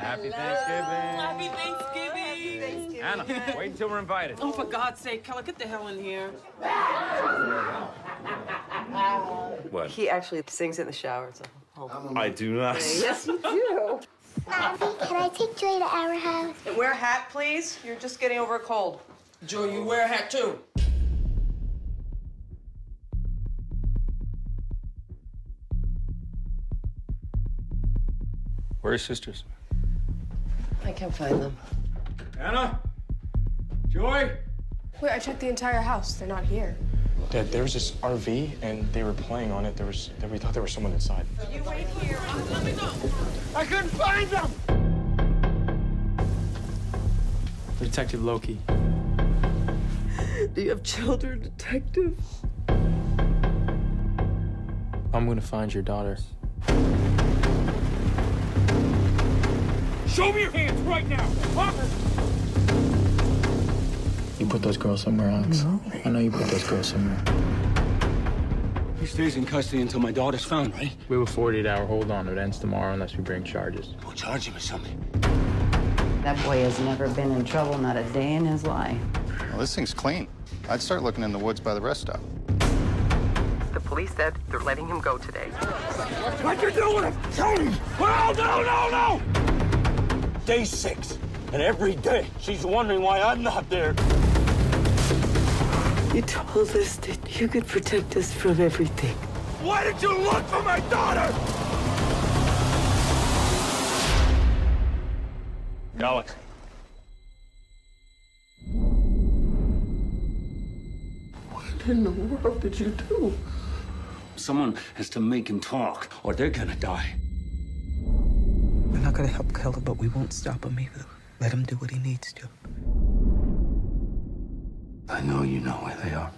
Happy Thanksgiving. Happy Thanksgiving. Anna, wait until we're invited. Oh, for God's sake, Keller, get the hell in here. What? He actually sings in the shower. So. I do not. Yes, you do. Mommy, can I take Joy to our house? And wear a hat, please. You're just getting over a cold. Joe, you wear a hat, too. Where are your sisters? I can't find them. Anna? Joy? Wait, I checked the entire house. They're not here. Dad, there was this RV, and they were playing on it. We thought there was someone inside. You wait here. Let me go. I couldn't find them! Detective Loki. Do you have children, detective? I'm gonna find your daughter. Show me your hands right now! You put those girls somewhere else. No. I know you put those girls somewhere. He stays in custody until my daughter's found, right? We have a 48-hour hold on. It ends tomorrow unless we bring charges. We'll charge him with something. That boy has never been in trouble, not a day in his life. Well, this thing's clean. I'd start looking in the woods by the rest stop. The police said they're letting him go today. What you doing? Tell me! Oh, no! Day 6, and every day she's wondering why I'm not there. You told us that you could protect us from everything. Why did you look for my daughter? Alex. What in the world did you do? Someone has to make him talk, or they're gonna die. We're not gonna help Keller, but we won't stop him either. Let him do what he needs to. I know you know where they are.